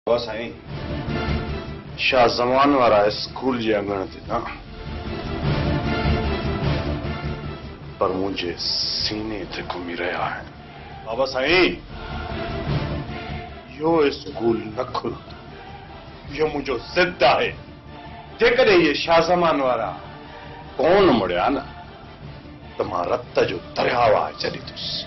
बाबा साईं शाह ज़मान वारा स्कूल जे अंगण ते न पर मुझे सीने ते घुमी रहा है। बाबा साईं यो स्कूल न खुलंदो, यो मुझो जिद है। जेकॾहिं ये शाह ज़मान वारा कोन मुड़िया न त मां रत जो दरिया वहाए छॾींदुसि।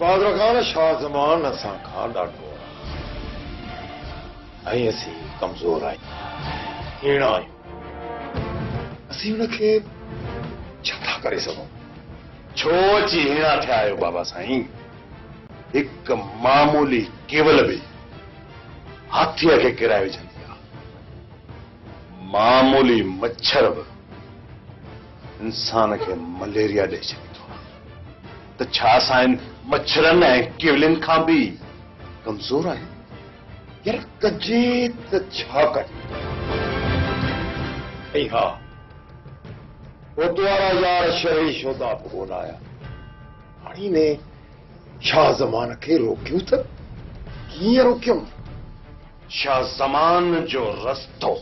बहादुर खान शाह ज़मान असां खां ॾाढो ऐं असीं कमज़ोर आहियूं, हीणा आहियूं। असीं हुनखे छा था करे सघूं? छो अची हीणा थिया आहियो बाबा साईं? हिकु मामूली केवल बि हाथीअ खे किराए विझंदी आहे। मामूली मच्छर बि इंसान खे मलेरिया ॾेई छॾींदो आहे। त छा असां इन मच्छरनि ऐं केवलनि खां बि कमज़ोर आहियूं? यार कजे त छा कजे? ऐं हा कोतवारा यार शहरी शोधा कोन आया, हाणे ने शाह ज़मान खे रोकियो त कीअं रोकियूं? शाह ज़मान जो रस्तो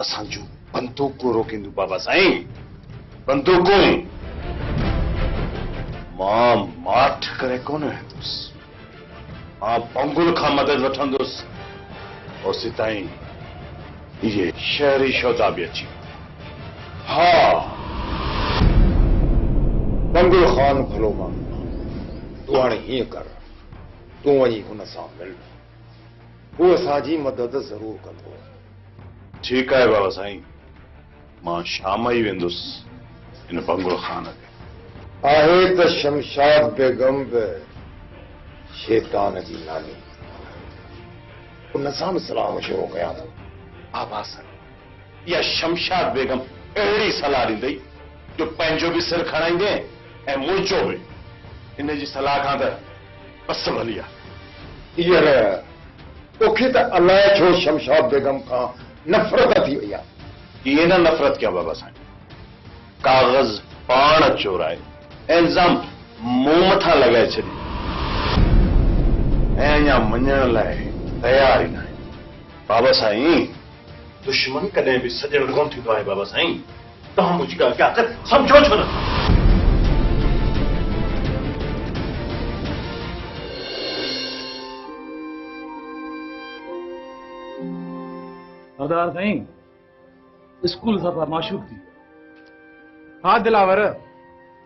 असांजूं बंदूकूं रोकींदियूं बाबा साईं, बंदूकूं। मां माठ करे कोन वेंदुसि, मां पंगुल खां मदद वठंदुसि। ओसी ताईं इहे शहरी शोधा बि अची। हा बंगुल ख़ान भलो माण्हू, तूं हाणे हीअं कर, तूं वञी हुन सां मिल, हू असांजी मदद ज़रूर कंदो। ठीकु आहे बाबा साईं, मां शाम ई वेंदुसि इन बंगुल ख़ान खे। आहे त शमशाद बेगम बि शैतान जी नानी, उन सां बि सलाह मशवरो कयां थो। बाबा साईं इहा शमशाद बेगम अहिड़ी सलाह ॾींदई जो पंहिंजो बि सिर खणाईंदे ऐं मुंहिंजो बि। इन जी सलाह खां त बस भली आहे। हींअर तोखे त अलाए छो शमशाद बेगम खां नफ़रत थी वई आहे। इहे न नफ़रत कया बाबा साईं, काग़ज़ पाण चोराए ऐं इल्ज़ाम मूं मथां लॻाए छॾी ऐं अञा मञण लाइ तयार ई न आहे। बाबा साईं दुश्मन कॾहिं बि सॼण कोन थींदो आहे बाबा साईं, तव्हां मुंहिंजी ॻाल्हि खे आख़िर सम्झो छो न? सरदार साईं स्कूल सफ़ा माशूक थी। हा दिलावर,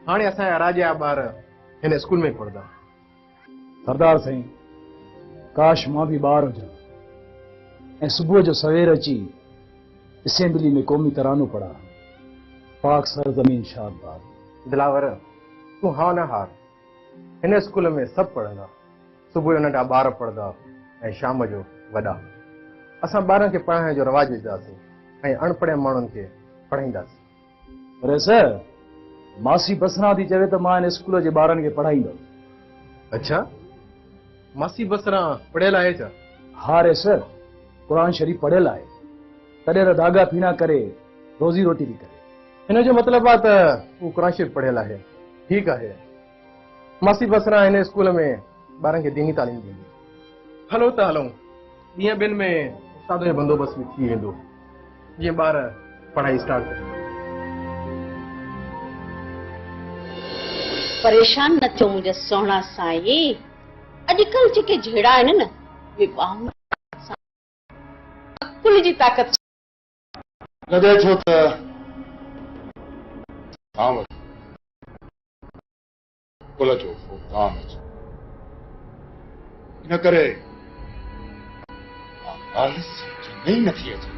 हाणे असांजा राजा ॿार हिन स्कूल में पढ़ंदा। सरदार साईं काश मां बि ॿार हुजां ऐं सुबुह जो सवेर अची असेंबली में क़ौमी तरानो पढ़ा। पाक सरज़मीन शाद। दिलावर तूं हा न हार, हिन स्कूल में सभु पढ़ंदा। सुबुह जो नंढा ॿार पढ़ंदा ऐं शाम जो वॾा। असां ॿारनि खे पढ़ाइण जो रवाज विझंदासीं ऐं अनपढ़ माण्हुनि खे पढ़ाईंदासीं। पर सर मासी बसरा थी चवे त मां हिन स्कूल जे ॿारनि खे पढ़ाईंदुमि। अच्छा, मासी बसरा पढ़ियल आहे छा? हा रे सर, क़ुरान शरीफ़ पढ़ियल आहे, तॾहिं त दागा पीना करे रोज़ी रोटी थी करे। हिन जो मतिलबु आहे त हू क़ुरान शरीफ़ पढ़ियल आहे। ठीकु आहे, मासी बसरा हिन स्कूल में ॿारनि खे दीनी तालीम ॾींदी। हलो त हलूं, ॾींहं ॿिनि में उस्ताद जो बंदोबस्त बि थी वेंदो, जीअं ॿार पढ़ाई स्टार्ट कनि। परेशान न थियो मुंहिंजा सोहणा साईं। अॼुकल्ह जेके झेड़ा आहिनि न, उहे अकुल जी ताक़त लॻे छो त कुल जो फुक़दान अचे, इन करे ॻाल्हि सम्झ में नथी अचे।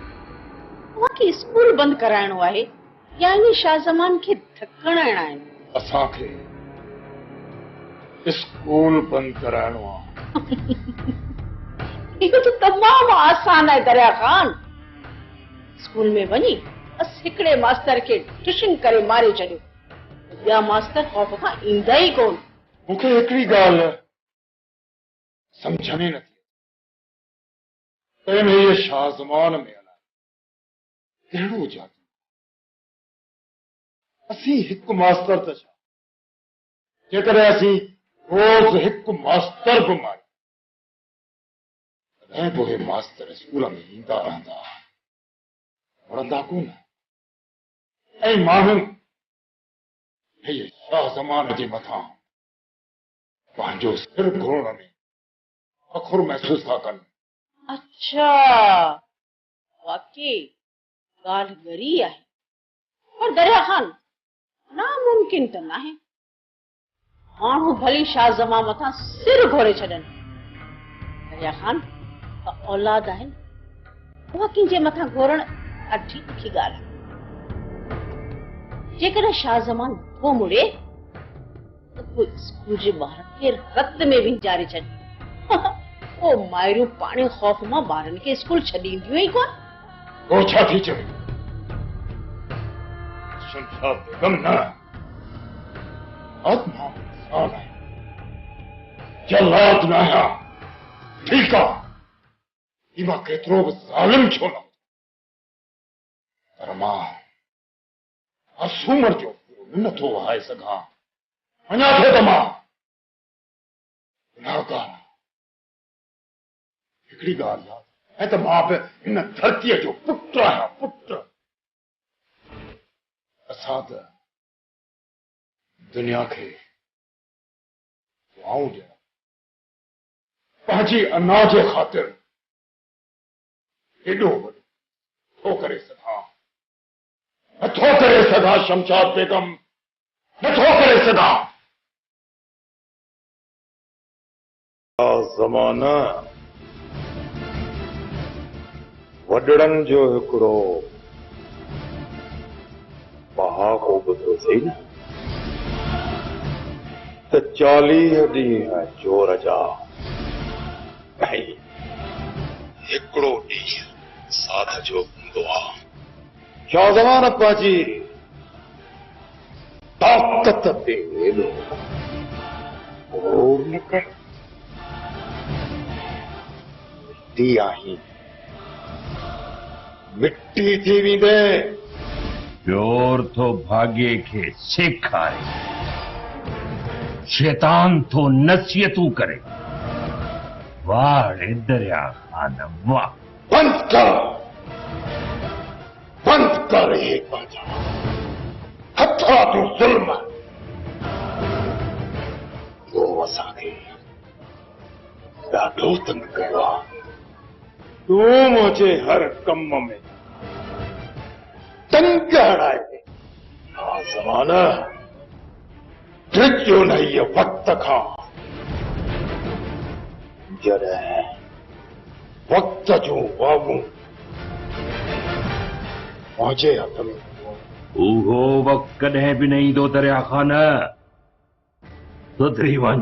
तव्हांखे स्कूल बंदि कराइणो आहे या इन शाह ज़मान खे धक्कण हणणा आहिनि? असांखे स्कूल बंदि कराइणो आहे। इहो त तमामु आसान आहे दरिया ख़ान। स्कूल में वञी बस हिकिड़े मास्तर खे ट्यूशन करे मारे छॾियो, ॿिया मास्तर खौफ़ खां ईंदा ई कोन। मूंखे हिकिड़ी ॻाल्हि सम्झ में नथी अचे, इहे शाह ज़मान में अलाए कहिड़ो जादू। असीं हिकु मास्तर त छा, जेकॾहिं असीं रोज़ हिकु मास्तर बि मारियूं ऐं पोइ मास्तर स्कूल में ईंदा रहंदा, पढ़ंदा कोन। ऐं माण्हू हे शाह ज़मान जे मथां पंहिंजो सिर घुरण में फ़ख्रु महसूस था कनि। अच्छा, वाकई ॻाल्हि ॻरी आहे, पर दरिया ख़ान नामुमकिन त नाहे। माण्हू भली शाह ज़मा मथां सिर घोरे छॾनि। दरिया ख़ान औलाद आहिनि, उहा कंहिंजे मथां घोरण ॾाढी ॾुखी ॻाल्हि आहे। जेकॾहिं शाह ज़मा नथो मुड़े त पोइ स्कूल जे ॿारनि खे रत में विंचारे छॾ। पोइ मायरूं पाणे ख़ौफ़ मां ॿारनि खे स्कूल छॾींदियूं ई कोन। पोइ छा थी चवे? शमशाद बेगम न आत्मा इंसान है, जल्लाद न आहियां। ठीकु आहे, ही मां केतिरो बि ज़ालिम छो न, पर मां असूमर जो नथो वहाए सघां। अञा थो त मां गुनाहगार। हिकिड़ी ॻाल्हि यादि, ऐं त मां बि हिन धरतीअ जो पुटु आहियां, पुटु। असां त दुनिया खे दुआऊं ॾियण, पंहिंजी अना जे ख़ातिर हेॾो वॾो नथो करे सघां, नथो करे सघां। शमशाद बेगम, नथो करे सघां। ज़माना वॾड़नि जो हिकिड़ो पहाको ॿुधो थी न, त 40 ॾींहं जोर जा ऐं हिकिड़ो ॾींहुं साध जो हूंदो आहे। शाह ज़मान पंहिंजी ताक़त ते एॾो ग़ौर न कर। मिट्टी आहीं, मिट्टी थी वेंदे। प्योर तो भाग्य के सेखारे, शैतान तो नसीहतू करे। वाह दरिया ख़ान वाह। बंद कर हे पंहिंजा हथा तूं ज़ुल्म। तो असांखे ॾाढो तंग कयो आहे। तूं मुंहिंजे हर कम में तंग हणाए। हा ज़माना ड्रिजो न इहे वक़्त खां, जॾहिं वक़्त जूं वागूं मुंहिंजे हथ में। उहो वक़्तु कॾहिं बि न ईंदो दरिया ख़ान। सुधरी वञ,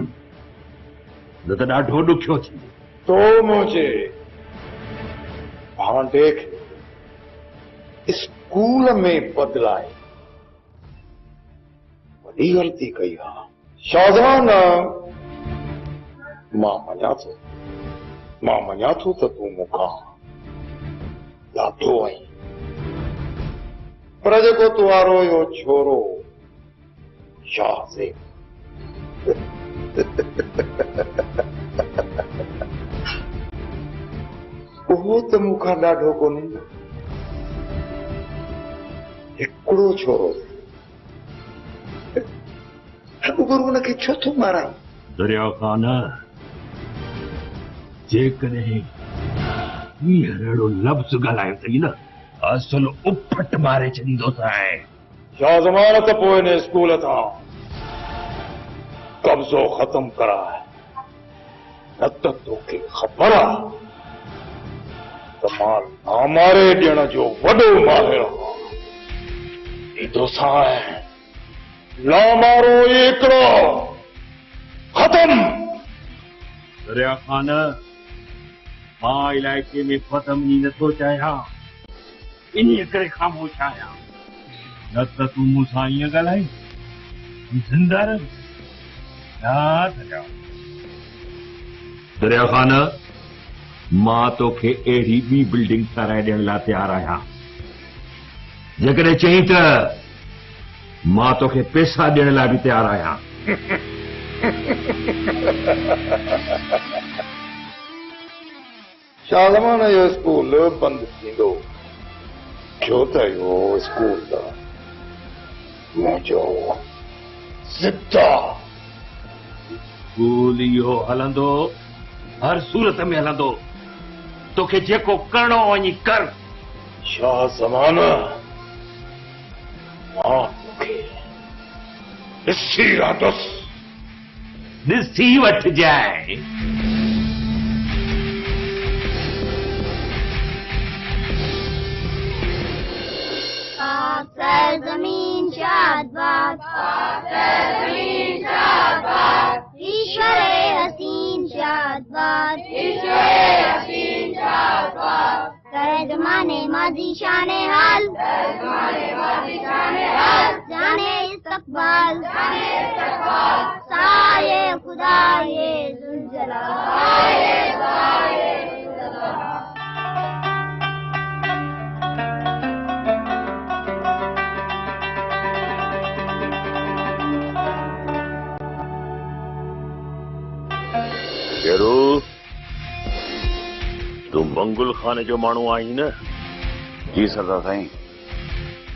न त ॾाढो ॾुखियो थींदो। तो मुंहिंजे भांडे खे स्कूल में बदिलाए वॾी ग़लती कई आहे। शाहज़मान, मां मञा थो त तूं मूंखां ॾाढो आहीं, पर जेको तुंहिंजो इहो छोरो शाहज़ेब, उहो त मूंखां ॾाढो कोन्हे। हिकिड़ो छोरो गुरू हुनखे छो थो मारां? दरिया ख़ान, जेकॾहिं हींअर अहिड़ो लफ़्ज़ ॻाल्हायो अथई न, असल उपट मारे छॾींदोसांइ। शाह ज़मान त पोइ हिन स्कूल तां कब्ज़ो ख़तम कराए, न त तोखे ख़बर आहे त मां नामारे ॾियण जो वॾो माहिर आहियां। ॾींदोसांइ नामारो हिकिड़ो ख़तम। दरिया ख़ान, मां इलाइक़े में ख़तम ई नथो चाहियां, इन्हीअ करे ख़ामोश आहियां। न त तूं मूंसां ईअं ॻाल्हाई, ज़िंदा रह। दरिया ख़ान, मां तोखे अहिड़ी ॿी बिल्डिंग ठाराए ॾियण लाइ तयारु आहियां। जेकॾहिं चई त मां तोखे पैसा ॾियण लाइ बि तयारु आहियां। शाहजमान जो स्कूल बंद थींदो छो त इहो स्कूल मुंहिंजो ज़िद्दा स्कूल इहो हलंदो हर सूरत में हलंदो तोखे जेको करणो वञी कर शाहजमान मां तोखे ॾिसी रहंदुसि ॾिसी वठजांइ सरजमीन शादबाद ईश्वरे हसीन शादबाद करे जमाने माजी शाने हाल जाने इस्तकबाल साये खुदा ये ज़ुलजलाल शेरू तू मंगुल खाने जो माण्हू आई न जी सरदार साईं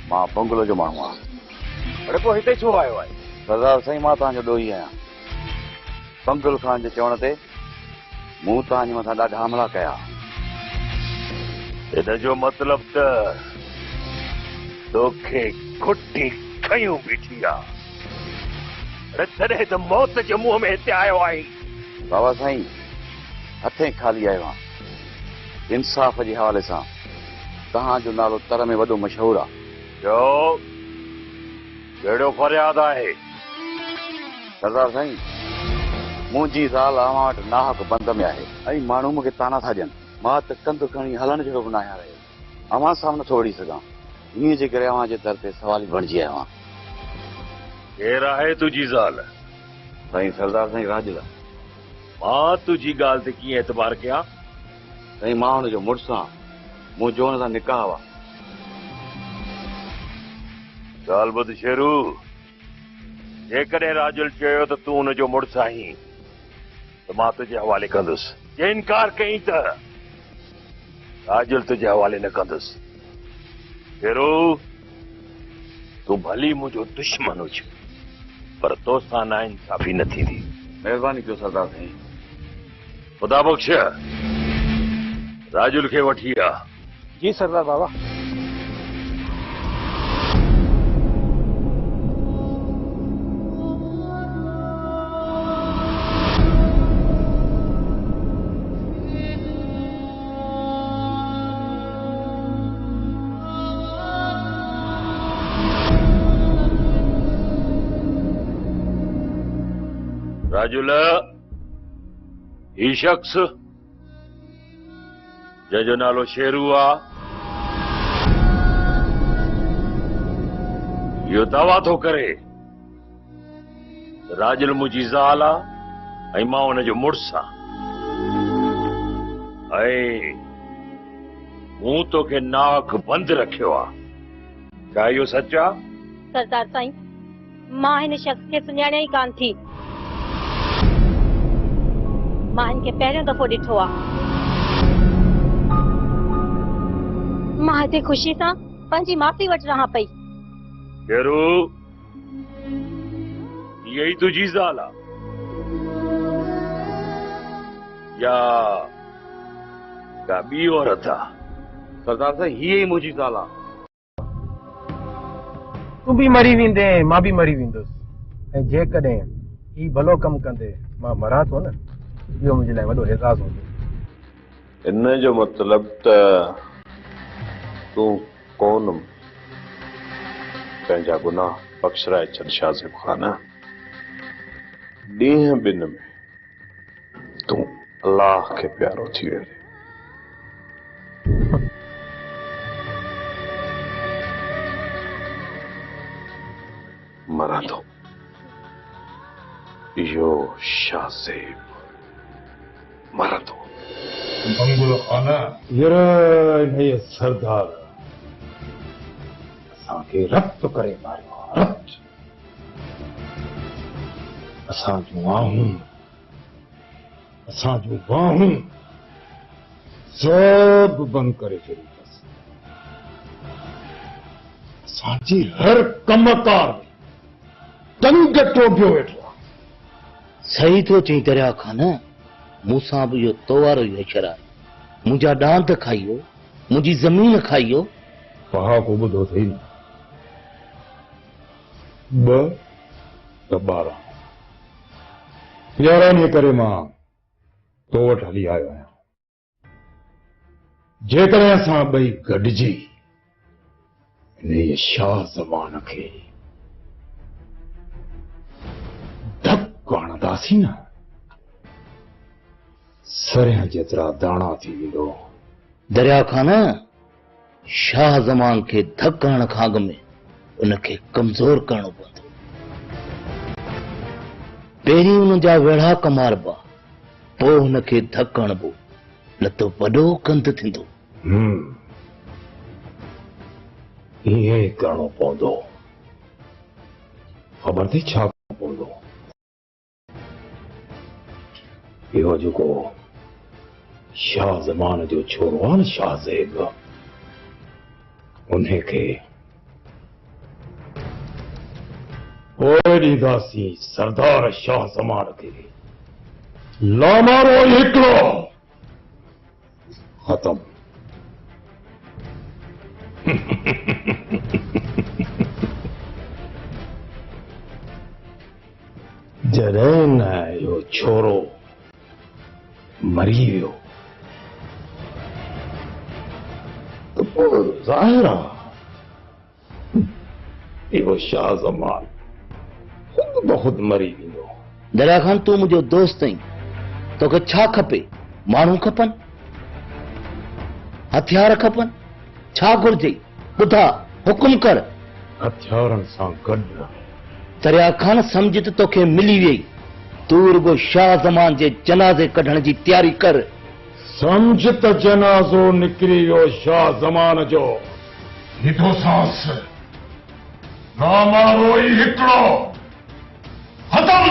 मां बंगुल जो माण्हू आहियां अड़े पोइ हिते छो आयो आहे सरदार साईं मां तव्हांजो ॾोही आहियां बंगुल खान जे चवण ते मूं तव्हांजे मथां ॾाढा हमला कया इन जो मतिलब त तोखे खुटी खयूं बीठी आहे तॾहिं त मौत जे मुंहं में हिते आयो आई बाबा साईं हथे खाली आयो आहियां इंसाफ़ जे हवाले सां तव्हांजो नालो तर में वॾो मशहूरु आहे जो कहिड़ो फरियाद आहे सरदार साईं मुंहिंजी ज़ाल अव्हां वटि नाहक बंद में आहे ऐं माण्हू मूंखे ताना था ॾियनि मां त कंधु खणी हलण जहिड़ो बि न आहियां रहियो अव्हां सां नथो वड़ी सघां इन जे करे अव्हां जे दर ते सवाल ई बणिजी आयो आहियां केरु आहे तुंहिंजी ज़ाल साईं सरदार साईं राजला मां तुंहिंजी ॻाल्हि ते कीअं एतबार कयां साईं मां हुनजो मुड़ुसु आहियां मुंहिंजो हुन सां निकाह आहे ॻाल्हि ॿुध शेरू जेकॾहिं राजुल चयो त तूं हुनजो मुड़ुसु आहीं त मां तुंहिंजे हवाले कंदुसि जे इनकार कई त राजुल तुंहिंजे हवाले न कंदुसि शेरू तूं भली मुंहिंजो दुश्मन हुज पर तोसां नाइंसाफ़ी न थींदी महिरबानी कयो सरदार साईं खुदा बख़्श राजुल खे वठी आ जी सरदार बाबा राजुल ही शख्स जंहिंजो नालो शेरू आहे इहो दावा थो करे राजुल मुंहिंजी ज़ाल आहे ऐं मां हुनजो मुड़ुसु आहियां ऐं मूं तोखे नाक बंदि रखियो आहे छा इहो सच आहे सरदार साईं मां हिन शख्स खे सुञाणिया ई कान थी मां हिनखे पहिरियों दफ़ो ॾिठो आहे मां हिते ख़ुशी सां पंहिंजी माफ़ी वटि रहां पई शेरू इहा ई तुंहिंजी ज़ाल आहे या का ॿी औरत आहे सरदार साईं हीअ ई मुंहिंजी ज़ाल आहे तूं बि मरी वेंदे मां बि मरी वेंदुसि ऐं जेकॾहिं ही भलो कमु कंदे मां मरां थो न इहो मुंहिंजे लाइ वॾो एज़ाज़ हूंदो इन जो मतिलब त तूं कोन पंहिंजा गुनाह बख़्शराए छॾ शाज़िब ख़ान ॾींहं ॿिन में तूं अल्लाह खे प्यारो थी वेंदे मरां थो इहो शाज़िब मरां थो मंगुल खाना ये सरदार असांखे रब्त करे मारियो रब्त असां जूं आहूं असां जूं बाहूं सब बंद करे छॾींदसि। असांजी हर कमकार टंग टोपियो वेठो आहे। सही तो चई दरिया खान, मूंसां बि इहो तोवारो ई अक्षर आहे। मुंहिंजा डांद खाइयो, मुंहिंजी ज़मीन खाइयो। पहा को ॿुधो अथई न, 2 त 12 11 करे मां तो वटि हली आयो आहियां। जेकॾहिं असां ॿई गॾिजी इन शाह ज़मान खे धकु हणंदासीं न, सरियां जेतिरा दाणा थी वेंदो। दरिया खान, शाह ज़मान खे धकु हणण खां अॻु में उनखे कमज़ोर करणो पवंदो। पहिरीं उन जा वेढ़ा कमारबा, पोइ हुनखे धकु हणबो, न त वॾो कंद थींदो। ईअं ई करणो पवंदो। ख़बर थी छा करणो पवंदो? इहो जेको शाह ज़मान जो छोरो आहे न, शाहज़ेब, उन्हे खे पोइ ॾींदासीं सरदार शाह ज़मान खे। लामारो हिकिड़ो ख़तम। जॾहिं न इहो छोरो मरी वियो त पोइ ज़ाहिर आहे इहो शाह ज़मान ख़ुद ब ख़ुद मरी वेंदो। दरिया खान, तूं मुंहिंजो दोस्त आहीं, तोखे छा खपे? माण्हू खपनि, हथियार खपनि, छा घुर्जे? ॿुधा, हुकुम कर। हथियारनि सां गॾु दरिया खान, सम्झ त तोखे मिली वेई। तूं रुगो शाह ज़मान जे जनाज़े कढण जी तयारी कर। सम्झ त जनाज़ो निकिरी वियो शाह ज़मान जो। ॾिठो सांस, लामारो ई हिकिड़ो ख़तम।